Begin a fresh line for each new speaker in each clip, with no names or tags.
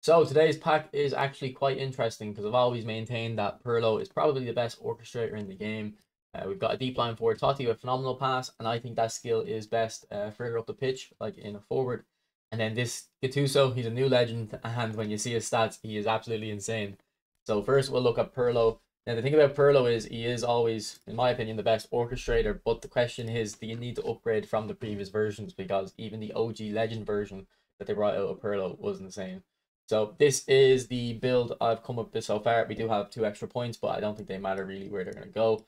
So today's pack is actually quite interesting because I've always maintained that Pirlo is probably the best orchestrator in the game. We've got a deep line forward, Totti, with phenomenal pass, and I think that skill is best further up the pitch, like in a forward. And then this Gattuso, he's a new legend, and when you see his stats, he is absolutely insane. So first we'll look at Pirlo. Now the thing about Pirlo is he is always, in my opinion, the best orchestrator, but the question is, do you need to upgrade from the previous versions? Because even the OG legend version that they brought out of Pirlo was insane. So this is the build I've come up with so far. We do have 2 extra points, but I don't think they matter really where they're going to go.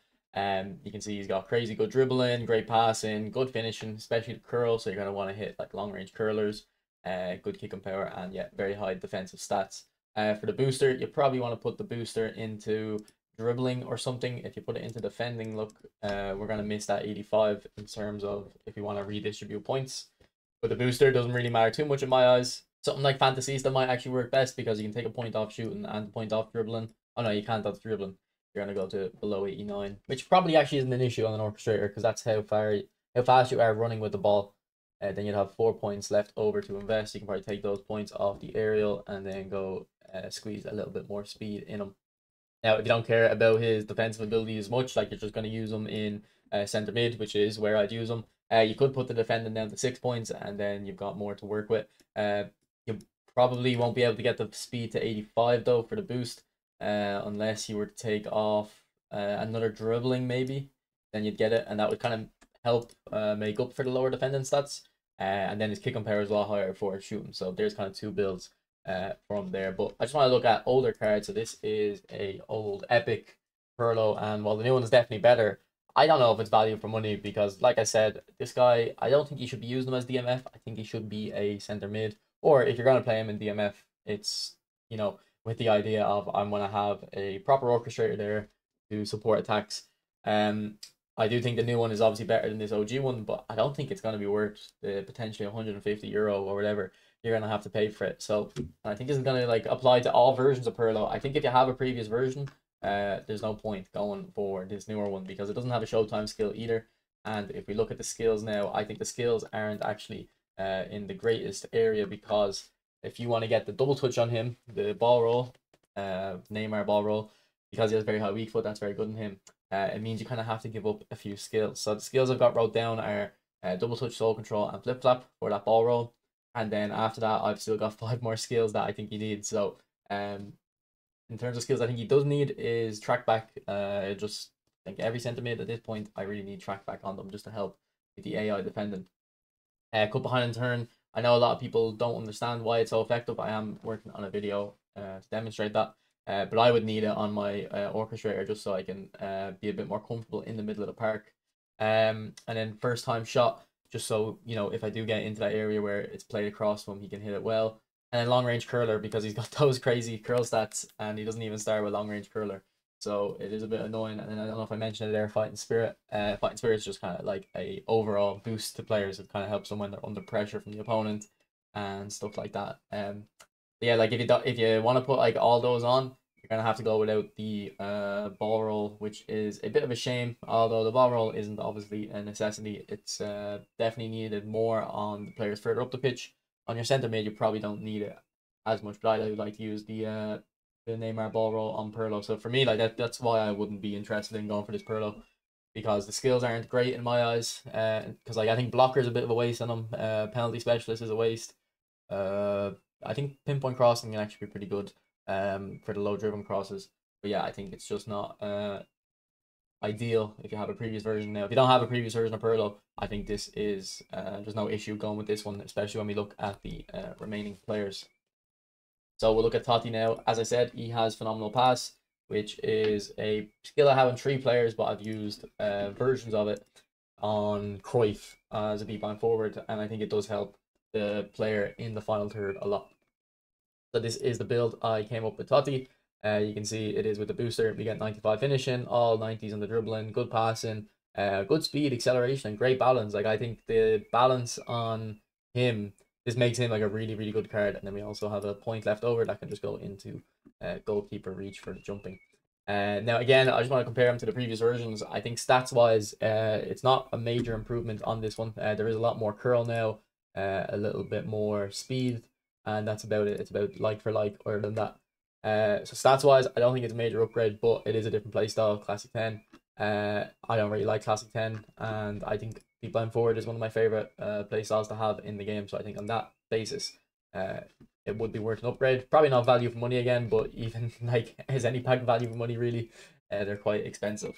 You can see he's got crazy good dribbling, great passing, good finishing, especially the curl. So you're going to want to hit like long range curlers, good kicking power, and yeah, very high defensive stats. For the booster, you probably want to put the booster into dribbling or something. If you put it into defending, look, we're going to miss that 85 in terms of if you want to redistribute points. But the booster doesn't really matter too much in my eyes. Something like fantasies that might actually work best because you can take a point off shooting and a point off dribbling. Oh no, you can't off dribbling. You're gonna go to below 89, which probably actually isn't an issue on an orchestrator because that's how fast you are running with the ball. Then you'd have 4 points left over to invest. You can probably take those points off the aerial and then go squeeze a little bit more speed in him. Now, if you don't care about his defensive ability as much, like you're just going to use him in centre mid, which is where I'd use him, you could put the defending down to 6 points and then you've got more to work with. You probably won't be able to get the speed to 85 though for the boost, unless you were to take off another dribbling maybe, then you'd get it, and that would kind of help make up for the lower defending stats. And then his kicking power is a lot higher for shooting. So there's kind of two builds from there. But I just want to look at older cards. So this is a old epic Pirlo, and while the new one is definitely better, I don't know if it's value for money because, like I said, this guy, I don't think you should be using him as DMF. I think he should be a center mid, or if you're going to play him in DMF, it's, with the idea of I'm going to have a proper orchestrator there to support attacks. I do think the new one is obviously better than this OG one, but I don't think it's going to be worth the potentially €150 or whatever you're going to have to pay for it. So I think this is going to like apply to all versions of Pirlo. I think if you have a previous version, there's no point going for this newer one because it doesn't have a showtime skill either. And if we look at the skills now, I think the skills aren't actually in the greatest area because if you want to get the double touch on him, the ball roll, Neymar ball roll, because he has very high weak foot, that's very good in him. It means you kind of have to give up a few skills. So the skills I've got wrote down are double touch, soul control, and flip flap for that ball roll. And then after that, I've still got 5 more skills that I think you need. So in terms of skills, I think he does need is track back. Just think every centimeter at this point, I really need track back on them just to help with the AI defending. Cut behind and turn. I know a lot of people don't understand why it's so effective. I am working on a video to demonstrate that. But I would need it on my orchestrator just so I can be a bit more comfortable in the middle of the park. And then first time shot, just so, if I do get into that area where it's played across from him, he can hit it well. And then long range curler because he's got those crazy curl stats and he doesn't even start with long range curler. So it is a bit annoying. And then I don't know if I mentioned it there, Fighting Spirit. Fighting Spirit is just kind of like a overall boost to players. It kind of helps them when they're under pressure from the opponent and stuff like that. Yeah, like if you want to put like all those on, you're gonna have to go without the ball roll, which is a bit of a shame. Although the ball roll isn't obviously a necessity, it's definitely needed more on the players further up the pitch. On your centre mid, you probably don't need it as much, but I would like to use the Neymar ball roll on Pirlo. So for me, like that's why I wouldn't be interested in going for this Pirlo, because the skills aren't great in my eyes. Because like I think blocker is a bit of a waste on him. Penalty specialist is a waste. I think pinpoint crossing can actually be pretty good for the low driven crosses. But yeah, I think it's just not ideal if you have a previous version. Now, if you don't have a previous version of Pirlo, I think this is there's no issue going with this one, especially when we look at the remaining players. So we'll look at Totti now. As I said, he has phenomenal pass, which is a skill I have on 3 players, but I've used versions of it on Cruyff as a deep line forward, and I think it does help the player in the final third a lot. So this is the build I came up with Totti. You can see it is with the booster. We get 95 finishing, all 90s on the dribbling, good passing, good speed, acceleration, and great balance. Like I think the balance on him, this makes him like a really, really good card. And then we also have a point left over that can just go into goalkeeper reach for the jumping. Now again, I just want to compare him to the previous versions. I think stats wise, it's not a major improvement on this one. There is a lot more curl now, a little bit more speed, and that's about it. It's about like for like, other than that. So stats wise, I don't think it's a major upgrade, but it is a different playstyle. Classic 10. I don't really like Classic 10, and I think Deep Line Forward is one of my favorite playstyles to have in the game. So I think on that basis, it would be worth an upgrade. Probably not value for money again, but even like is any pack value for money really? They're quite expensive.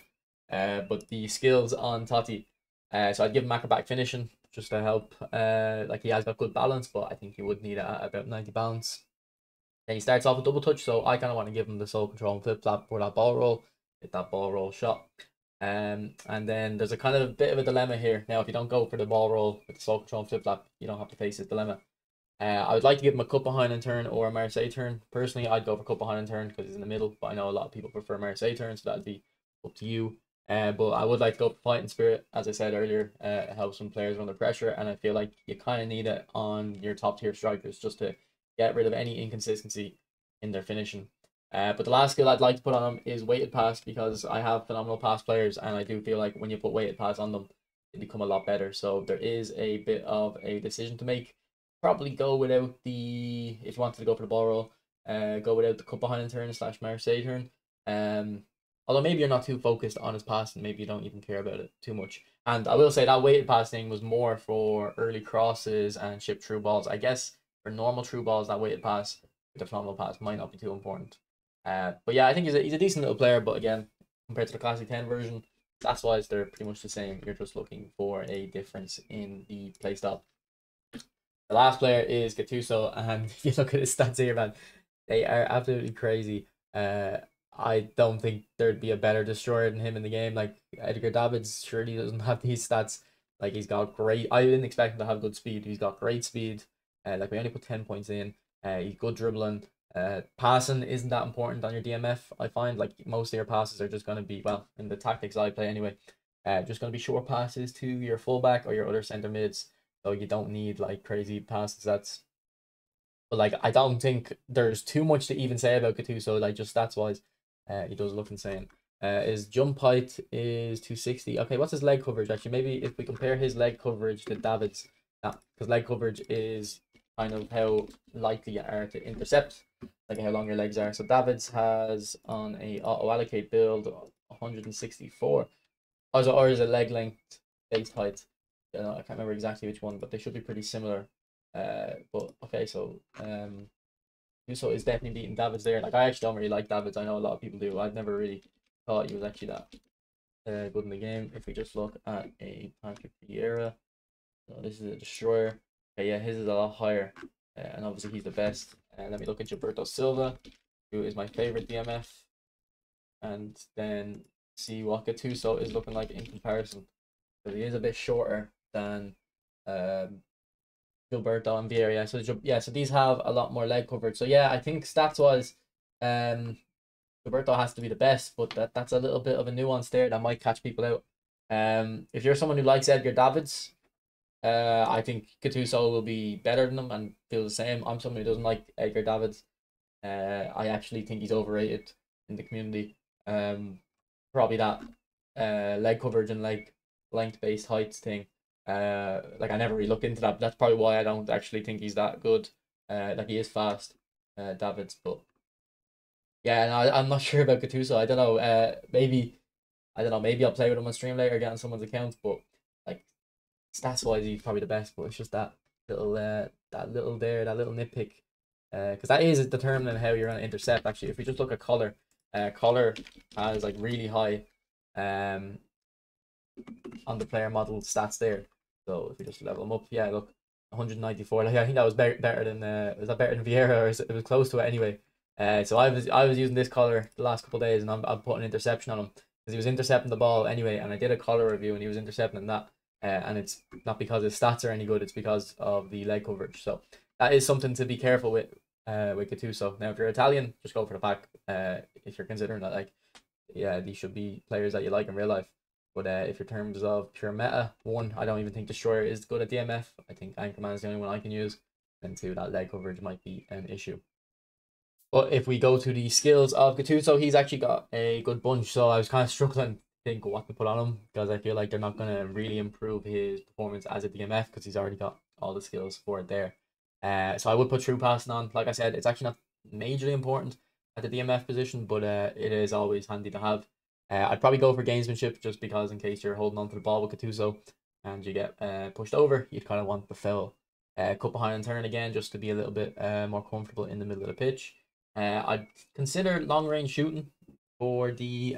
But the skills on Totti, so I'd give him acrobatic finishing just to help. Like he has got good balance, but I think he would need about 90 balance. Then he starts off with double touch, so I kind of want to give him the soul control and flip flap for that ball roll, get that ball roll shot. And then there's a kind of bit of a dilemma here. Now, if you don't go for the ball roll with the soul control and flip flap, you don't have to face this dilemma. I would like to give him a cut behind and turn or a Marseille turn. Personally, I'd go for cut behind and turn because he's in the middle, but I know a lot of people prefer Marseille turn, so that'd be up to you. But I would like to go for fighting spirit, as I said earlier. It helps some players under pressure, and I feel like you kind of need it on your top tier strikers just to get rid of any inconsistency in their finishing. But the last skill I'd like to put on them is weighted pass, because I have phenomenal pass players, and I do feel like when you put weighted pass on them, they become a lot better. So there is a bit of a decision to make. Probably go without the, if you wanted to go for the ball roll, go without the cut behind and turn / Marseille turn. Although maybe you're not too focused on his passing, maybe you don't even care about it too much. And I will say that weighted pass thing was more for early crosses and chip through balls. I guess for normal through balls, that weighted pass with the phenomenal pass might not be too important. But yeah, I think he's a decent little player. But again, compared to the Classic 10 version, stats wise, they're pretty much the same. You're just looking for a difference in the playstyle. The last player is Gattuso, and if you look at his stats here, man, they are absolutely crazy. I don't think there'd be a better destroyer than him in the game. Like Edgar Davids surely doesn't have these stats. Like he's got great. I didn't expect him to have good speed. He's got great speed. Like we only put 10 points in. He's good dribbling. Passing isn't that important on your DMF. I find like most of your passes are just going to be, well, in the tactics I play anyway, just going to be short passes to your fullback or your other center mids. So you don't need like crazy passes. But like I don't think there's too much to even say about Gattuso. Like just stats wise, he does look insane. His jump height is 260. Okay, what's his leg coverage actually? Maybe if we compare his leg coverage to David's, because leg coverage is kind of how likely you are to intercept, like how long your legs are. So David's has on a auto allocate build 164. Or is it leg length base height? I can't remember exactly which one, but they should be pretty similar. But okay, so Uso is definitely beating Davids there. Like I actually don't really like Davids. I know a lot of people do. I've never really thought he was actually that good in the game. If we just look at a Patrick Vieira, so this is a destroyer. Okay, yeah, his is a lot higher, and obviously he's the best. Let me look at Gilberto Silva, who is my favorite DMF, and then see what Gattuso is looking like in comparison. So he is a bit shorter than Gilberto and Vieira. Yeah, so these have a lot more leg coverage. So yeah, I think stats wise, Gilberto has to be the best, but that's a little bit of a nuance there that might catch people out. If you're someone who likes Edgar Davids, I think Gattuso will be better than him and feel the same. I'm someone who doesn't like Edgar Davids. I actually think he's overrated in the community. Probably that leg coverage and leg length based heights thing. Like I never really looked into that, but that's probably why I don't actually think he's that good. Like he is fast, Davids, but yeah, no, I'm not sure about Gattuso. I don't know. Maybe I don't know. Maybe I'll play with him on stream later, get on someone's account. But like stats wise, he's probably the best. But it's just that little that little nitpick, because that is determining how you're gonna intercept. Actually, if we just look at color, color has like really high on the player model stats there. So if we just level them up, yeah, look, 194. Like I think that was better than was that better than Vieira, or it was close to it anyway. So I was using this color the last couple of days, and I'm putting interception on him because he was intercepting the ball anyway, and I did a color review and he was intercepting that. And it's not because his stats are any good, it's because of the leg coverage. So that is something to be careful with Gattuso. Now if you're Italian, just go for the pack. If you're considering that, like, yeah, these should be players that you like in real life. But if in terms of pure meta, one, I don't even think Destroyer is good at DMF. I think Anchorman is the only one I can use. And two, that leg coverage might be an issue. But if we go to the skills of Gattuso, he's actually got a good bunch. So I was kind of struggling to think what to put on him, because I feel like they're not going to really improve his performance as a DMF because he's already got all the skills for it there. So I would put true passing on. Like I said, it's actually not majorly important at the DMF position, but it is always handy to have. I'd probably go for gamesmanship just because in case you're holding on to the ball with Gattuso and you get pushed over, you'd kind of want the foul. Cut behind and turn again just to be a little bit more comfortable in the middle of the pitch. I'd consider long range shooting for the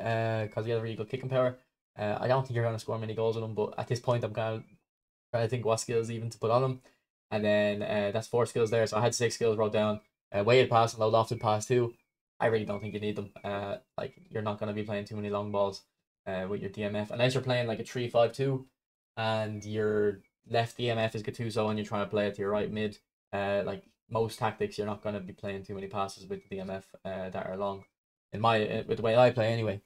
because he has really good kicking power. I don't think you're going to score many goals with him, but at this point, I'm kind of trying to think what skills even to put on him. And then that's 4 skills there. So I had 6 skills wrote down. Weighted pass and low lofted pass too. I really don't think you need them. Like you're not going to be playing too many long balls with your DMF unless you're playing like a 3-5-2 and your left DMF is Gattuso and you're trying to play it to your right mid. Like most tactics, you're not going to be playing too many passes with the DMF that are long. With the way I play anyway.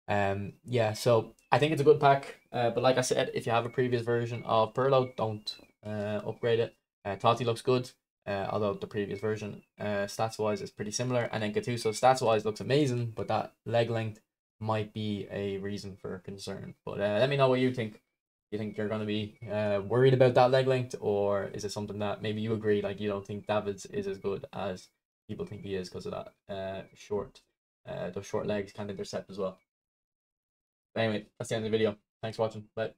Yeah, so I think it's a good pack. But like I said, if you have a previous version of Pirlo, don't upgrade it. Totti looks good, although the previous version stats wise is pretty similar. And then Gattuso stats wise looks amazing, but that leg length might be a reason for concern. But let me know what you think. You think you're going to be worried about that leg length, or is it something that maybe you agree, like you don't think David's is as good as people think he is because of that those short legs can intercept as well. But anyway, that's the end of the video. Thanks for watching. Bye.